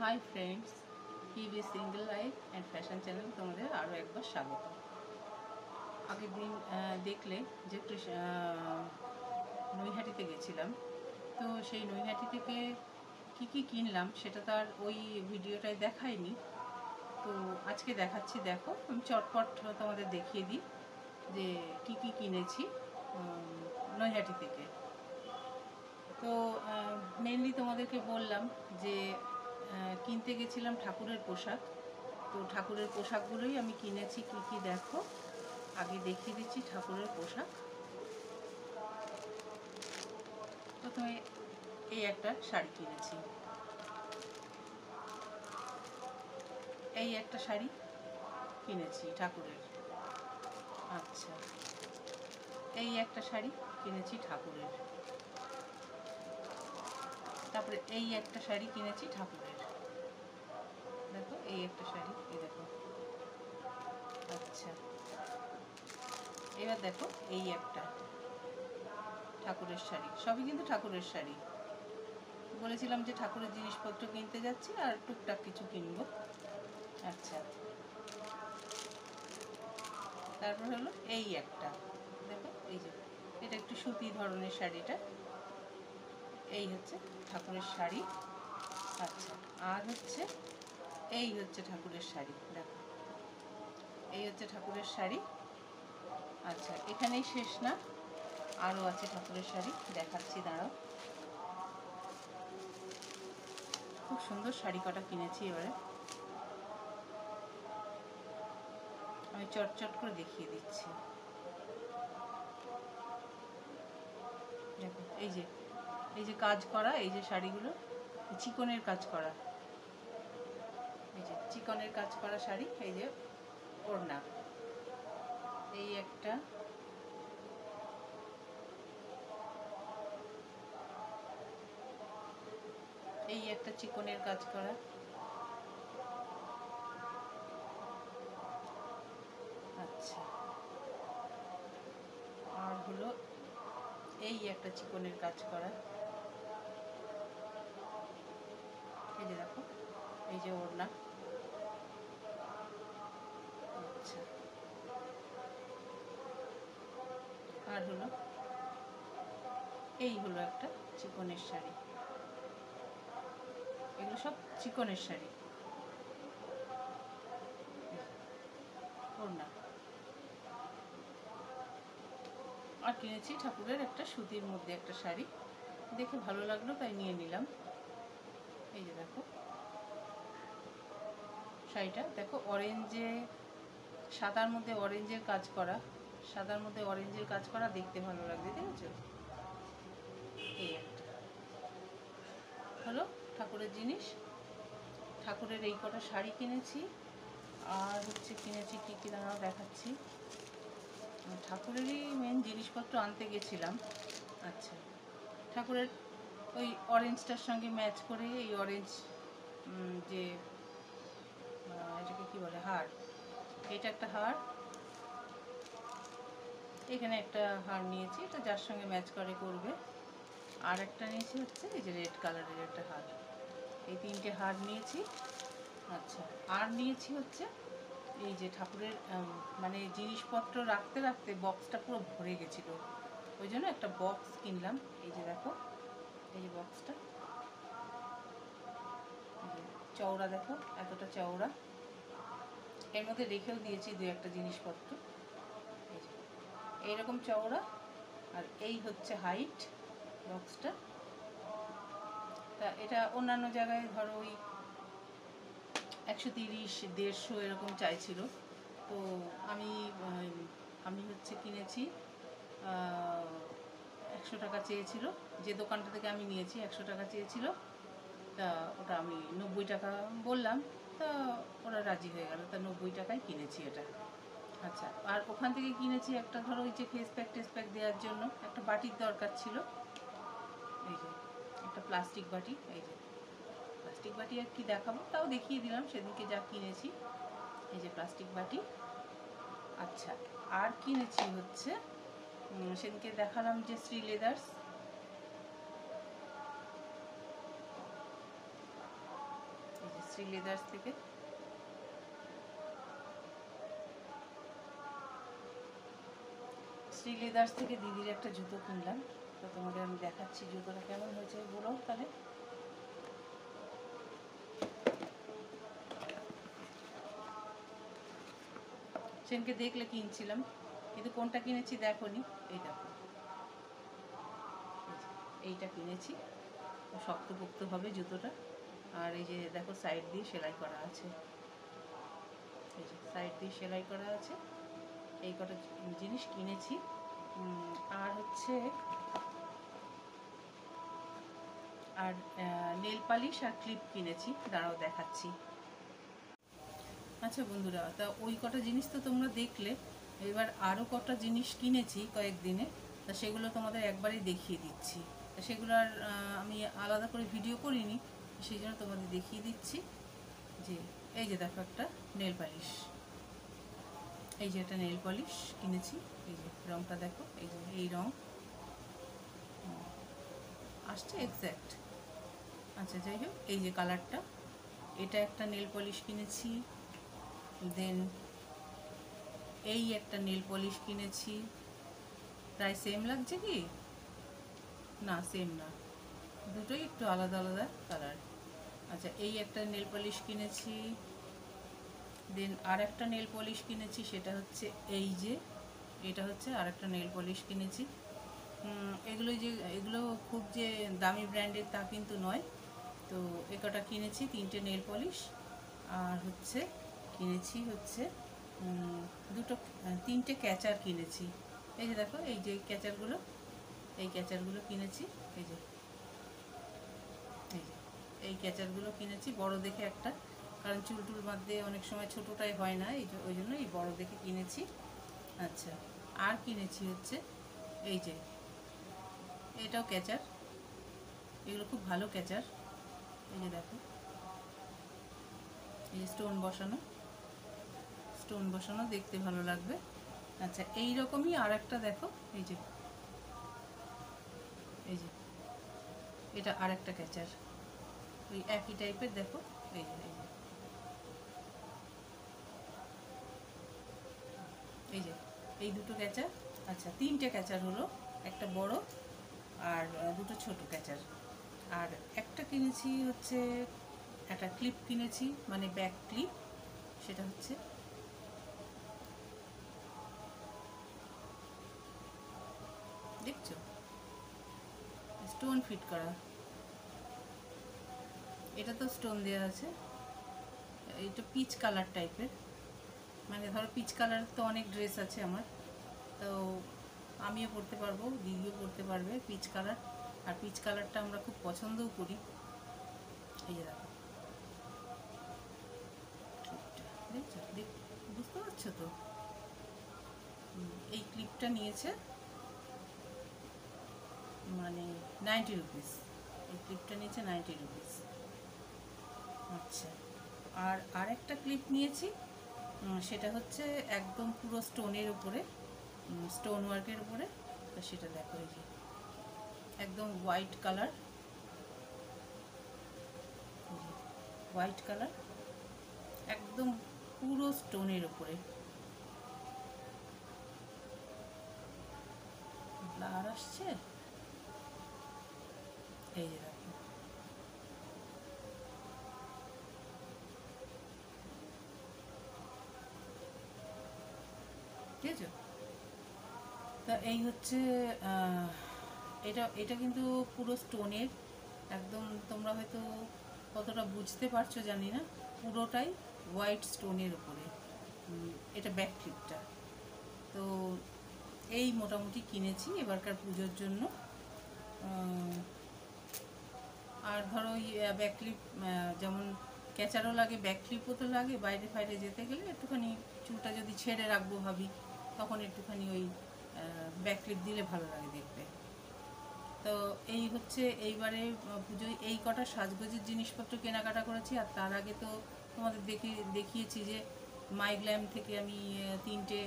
Hi friends, PB single life and fashion channel তোমাদের আরও একবার স্বাগত। আগের দিন দেখলে যে একটু নৈহাটিতে গেছিলাম, তো সেই নৈহাটি থেকে কি কিনলাম সেটা তো আর ওই ভিডিওটায় দেখায়নি। তো আজকে দেখাচ্ছি, দেখো আমি চটপট তোমাদের দেখিয়ে দিই যে কি কিনেছি নৈহাটি থেকে। তো মেনলি তোমাদেরকে বললাম যে কিনতে গেছিলাম ঠাকুরের পোশাক। তো ঠাকুরের পোশাকগুলোই আমি কিনেছি। কি দেখো, আগে দেখিয়ে দিচ্ছি ঠাকুরের পোশাক। প্রথমে এই একটা শাড়ি কিনেছি, এই একটা শাড়ি কিনেছি ঠাকুরের। আচ্ছা, এই একটা শাড়ি কিনেছি ঠাকুরের। তারপরে এই একটা শাড়ি কিনেছি ঠাকুরের। দেখো এই একটা শাড়ি, এই দেখো। আচ্ছা, এবার দেখো এই একটা ঠাকুরের শাড়ি। সবই কিন্তু ঠাকুরের শাড়ি। বলেছিলাম যে ঠাকুরের জিনিসপত্র কিনতে যাচ্ছি আর টুকটাক কিছু কিনবো। আচ্ছা, তারপর হলো এই একটা, দেখো এই যে এটা একটু সুতি ধরনের শাড়িটা, এই হচ্ছে ঠাকুরের শাড়ি। আচ্ছা, আর হচ্ছে এই হচ্ছে ঠাকুরের শাড়ি, দেখো এই হচ্ছে ঠাকুরের শাড়ি। আচ্ছা, এখানেই শেষ না, আরও আছে ঠাকুরের শাড়ি, দেখাচ্ছি, দাঁড়াও। খুব সুন্দর শাড়ি কটা কিনেছি। এবারে আমি চটচট করে দেখিয়ে দিচ্ছি। দেখো এই যে কাজ করা, এই যে শাড়িগুলো চিকনের কাজ করা, এই যে চিকনের কাজ করা শাড়ি। এই যে ওড়না, এই একটা, এই একটা চিকনের কাজ করা। আচ্ছা, আর হলো এই একটা চিকনের কাজ করা। এই যে দেখো, এই যে ওড়না। আচ্ছা, আর হলো এই হলো একটা চিকনের শাড়ি। এগুলো সব চিকনের শাড়ি। ওড়না। আর কিনেছি ঠাকুরের একটা সুতির মধ্যে একটা শাড়ি, দেখে ভালো লাগলো তাই নিয়ে নিলাম। এই যে দেখো শাড়িটা, দেখো অরেঞ্জে, সাদার মধ্যে অরেঞ্জের কাজ করা, সাদার মধ্যে অরেঞ্জের কাজ করা, দেখতে ভালো লাগবে, দেখেছো? এই একটা হলো ঠাকুরের জিনিস। ঠাকুরের এই কটা শাড়ি কিনেছি। আর হচ্ছে কিনেছি কি দাঁড়াও দেখাচ্ছি। ঠাকুরেরই মেন জিনিসপত্র আনতে গেছিলাম। আচ্ছা, ঠাকুরের ওই অরেঞ্জটার সঙ্গে ম্যাচ করে এই অরেঞ্জ যে এটাকে কি বলে, হার, এটা একটা হার, এখানে একটা হার নিয়েছি, এটা যার সঙ্গে ম্যাচ করে করবে। আর একটা নিয়েছি হচ্ছে এই যে রেড কালারের একটা হার। এই তিনটে হার নিয়েছি। আচ্ছা, আর নিয়েছি হচ্ছে এই যে ঠাকুরের মানে জিনিসপত্র রাখতে রাখতে বক্সটা পুরো ভরে গেছিলো, ওই জন্য একটা বক্স কিনলাম। এই যে দেখো, এই যে বক্সটা, চওড়া, দেখো এতটা চওড়া। এর মধ্যে রেখেও দিয়েছি দু একটা জিনিসপত্র, এই যে এইরকম চওড়া। আর এই হচ্ছে হাইট বক্সটা। তা এটা অন্যান্য জায়গায় ধরো ওই 130, 150 এরকম চাইছিল। তো আমি হচ্ছে কিনেছি 100 টাকা চেয়েছিল। যে দোকানটা থেকে আমি নিয়েছি 100 টাকা চেয়েছিল। তা ওটা আমি 90 টাকা বললাম, তা ওরা রাজি হয়ে গেল, তা 90 টাকায় কিনেছি এটা। আচ্ছা, আর ওখান থেকে কিনেছি একটা, ধরো ওই যে ফেস প্যাক দেওয়ার জন্য একটা বাটির দরকার ছিল। এই যে একটা প্লাস্টিক বাটি, এই যে প্লাস্টিক বাটি আর কি দেখাবো, তাও দেখিয়ে দিলাম সেদিনকে যা কিনেছি। এই যে প্লাস্টিক বাটি। আচ্ছা, আর কিনেছি হচ্ছে সেদিনকে দেখালাম যে শ্রী লেদার্স, শ্রী লেদার্স থেকে। শ্রী লেদার্স থেকে দিদির একটা জুতো কিনলাম, তো তোমাদের আমি দেখাচ্ছি জুতোটা কেমন হয়েছে বলো তাহলে। সেদিনকে দেখলে কিনছিলাম, কিন্তু কোনটা কিনেছি দেখো নি। এই দেখো, এইটা কিনেছি, শক্তপোক্ত হবে জুতোটা। আর এই যে দেখো সাইড দিয়ে সেলাই করা আছে, এই যে সাইড দিয়ে সেলাই করা আছে। এই কটা জিনিস কিনেছি। আর হচ্ছে আর নেল পালিশ আর ক্লিপ কিনেছি, দাঁড়াও দেখাচ্ছি। আচ্ছা বন্ধুরা, তা ওই কটা জিনিস তো তোমরা দেখলে, এবার আরও কটা জিনিস কিনেছি কয়েকদিনে, তা সেগুলো তোমাদের একবারেই দেখিয়ে দিচ্ছি। তা সেগুলো আর আমি আলাদা করে ভিডিও করিনি, সেই জন্য তোমাদের দেখিয়ে দিচ্ছি। যে এই যে দেখো একটা নেল পালিশ, এই যে একটা নেল পলিশ কিনেছি। এই যে রঙটা দেখো, এই যে এই রঙ আসছে এক্স্যাক্ট। আচ্ছা যাই হোক, এই যে কালারটা, এটা একটা নেল পলিশ কিনেছি। দেন এই একটা নেল পলিশ কিনেছি। প্রায় সেম লাগছে কি না? সেম না, দুটোই একটু আলাদা আলাদা কালার। আচ্ছা, এই একটা নেল পলিশ কিনেছি। দেন আর একটা নেল পলিশ কিনেছি, সেটা হচ্ছে এই যে, এটা হচ্ছে আর একটা নেল পলিশ কিনেছি। এগুলো খুব যে দামি ব্র্যান্ডের তা কিন্তু নয়। তো এ কটা কিনেছি, 3টে নেল পলিশ। আর হচ্ছে কিনেছি হচ্ছে 3টে ক্যাচার কিনেছি। এই যে দেখো, এই যে ক্যাচারগুলো, এই ক্যাচারগুলো কিনেছি। এই যে এই ক্যাচারগুলো কিনেছি বড় দেখে একটা, কারণ চুল টুল বাঁধতে অনেক সময় ছোটোটাই হয় না, ওই জন্য এই বড় দেখে কিনেছি। আচ্ছা, আর কিনেছি হচ্ছে এই যে, এটাও ক্যাচার, এগুলো খুব ভালো ক্যাচার। এই যে দেখো, এই যে স্টোন বসানো দেখতে ভালো লাগবে। আচ্ছা, এই রকমই আর একটা দেখো, এই যে এটা আর একটা ক্যাচার, ওই একই টাইপের দেখো। এই যে এই যে এই দুটো ক্যাচার। আচ্ছা, 3টে ক্যাচার হলো, একটা বড় আর দুটো ছোট ক্যাচার। আর একটা কিনেছি হচ্ছে, একটা ক্লিপ কিনেছি, মানে ব্যাক ক্লিপ। সেটা হচ্ছে দেখছো, স্টোন ফিট করা। এটা তো স্টোন দেওয়া আছে। এটা পিচ কালার টাইপের, মানে ধরো পিচ কালার তো অনেক ড্রেস আছে আমার, তো আমিও পরতে পারবো, দিদিও পরতে পারবে পিচ কালার। আর পিচ কালারটা আমরা খুব পছন্দও করি। এই যে দেখো, দেখছো, বুঝতে পারছো তো? এই ক্লিপটা নিয়েছে মানে 90 রুপিস। এই ক্লিপটা নিয়েছে 90 রুপিস। আচ্ছা, আর আরেকটা ক্লিপ নিয়েছি, সেটা হচ্ছে একদম পুরো স্টোনের উপরে, স্টোন ওয়ার্কের উপরে। তো সেটা দেখো, এই যে একদম হোয়াইট কালার, একদম পুরো স্টোনের উপরে। ব্লার আসছে, এই যে দেখো, ঠিক আছে। তা এই হচ্ছে এটা এটা কিন্তু পুরো স্টোনের, একদম। তোমরা হয়তো কতটা বুঝতে পারছো জানি না, পুরোটাই হোয়াইট স্টোনের উপরে এটা ব্যাক ক্লিপটা। তো এই মোটামুটি কিনেছি এবারকার পুজোর জন্য। আর ধরো ওই ব্যাক ক্লিপ, যেমন ক্যাচারও লাগে, ব্যাক ক্লিপও তো লাগে। বাইরে ফাইরে যেতে গেলে একটুখানি চুলটা যদি ছেড়ে রাখবো ভাবি, তখন একটুখানি ওই ব্যাক ক্লিপ দিলে ভালো লাগে দেখতে। তো এই হচ্ছে এইবারে পুজোয় এই কটা সাজগোজের জিনিসপত্র কেনাকাটা করেছি। আর তার আগে তো তোমাদের দেখিয়েছি যে মাইগ্ল্যাম থেকে আমি 3টে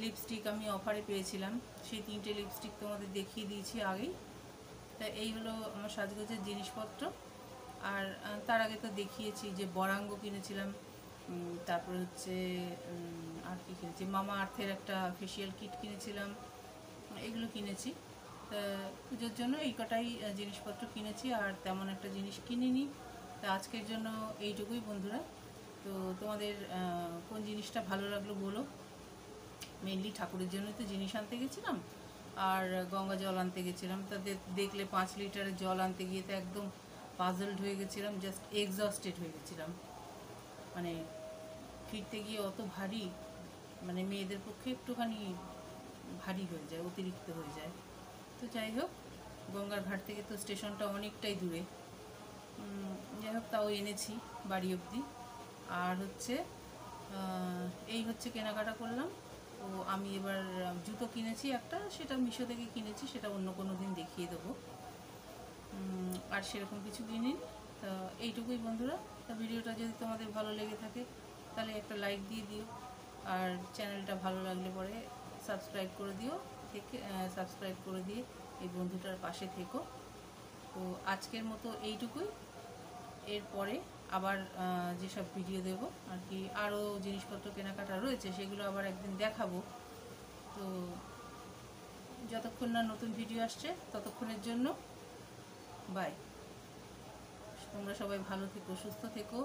লিপস্টিক আমি অফারে পেয়েছিলাম, সেই 3টে লিপস্টিক তোমাদের দেখিয়ে দিয়েছি আগেই। তা এই হলো আমার সাজগোজের জিনিসপত্র। আর তার আগে তো দেখিয়েছি যে বরাঙ্গ কিনেছিলাম, তারপরে হচ্ছে আর কি কিনেছি, মামা আর্থের একটা ফেসিয়াল কিট কিনেছিলাম, এগুলো কিনেছি। পুজোর জন্য এই কটাই জিনিসপত্র কিনেছি, আর তেমন একটা জিনিস কিনিনি। তা আজকের জন্য এইটুকুই বন্ধুরা। তো তোমাদের কোন জিনিসটা ভালো লাগলো বলো। মেনলি ঠাকুরের জন্যই তো জিনিস আনতে গেছিলাম, আর গঙ্গা জল আনতে গেছিলাম। তা দেখলে 5 লিটারের জল আনতে গিয়ে তো একদম পাজলড হয়ে গেছিলাম, জাস্ট এক্সস্টেড হয়ে গেছিলাম। মানে ফিরতে গিয়ে অত ভারী, মানে মেয়েদের পক্ষে একটুখানি ভারী হয়ে যায়, অতিরিক্ত হয়ে যায়। তো যাই হোক, গঙ্গার ঘাট থেকে তো স্টেশনটা অনেকটাই দূরে। যাই হোক, তাও এনেছি বাড়ি অবধি। আর হচ্ছে এই হচ্ছে কেনাকাটা করলাম। তো আমি এবার জুতো কিনেছি একটা, সেটা মিশো থেকে কিনেছি, সেটা অন্য কোনো দিন দেখিয়ে দেবো। আর সেরকম কিছু কিনিনি। তো এইটুকুই বন্ধুরা। তো ভিডিওটা যদি তোমাদের ভালো লেগে থাকে তাহলে একটা লাইক দিয়ে দিও, আর চ্যানেলটা ভালো লাগলে পরে সাবস্ক্রাইব করে দিও, সাবস্ক্রাইব করে দিয়ে এই বন্ধুটার পাশে থেকো। তো আজকের মতো এইটুকুই। এরপরে আবার যেসব ভিডিও দেব আর কি, আরও জিনিসপত্র কেনাকাটা রয়েছে, সেগুলো আবার একদিন দেখাবো। তো যতক্ষণ না নতুন ভিডিও আসছে ততক্ষণের জন্য বাই। তোমরা সবাই ভালো থেকো, সুস্থ থেকো,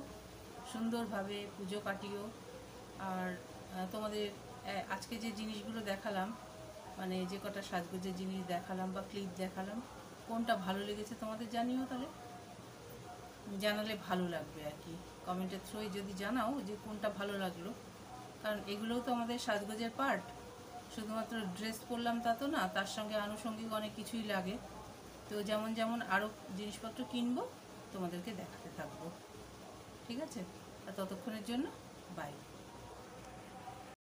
সুন্দরভাবে পুজো কাটিও। আর তোমাদের আজকে যে জিনিসগুলো দেখালাম, মানে যে কটা সাজগোজের জিনিস দেখালাম বা ক্লিপ দেখালাম, কোনটা ভালো লেগেছে তোমাদের জানিও। তাহলে জানালে ভালো লাগবে আর কি, কমেন্টের থ্রুয়ে যদি জানাও যে কোনটা ভালো লাগলো। কারণ এগুলোও তো আমাদের সাজগোজের পার্ট, শুধুমাত্র ড্রেস পরলাম তা তো না, তার সঙ্গে আনুষঙ্গিক অনেক কিছুই লাগে। তো যেমন যেমন আরও জিনিসপত্র কিনবো তোমাদেরকে দেখাতে থাকবো। ঠিক আছে? আর ততক্ষণের জন্য বাই।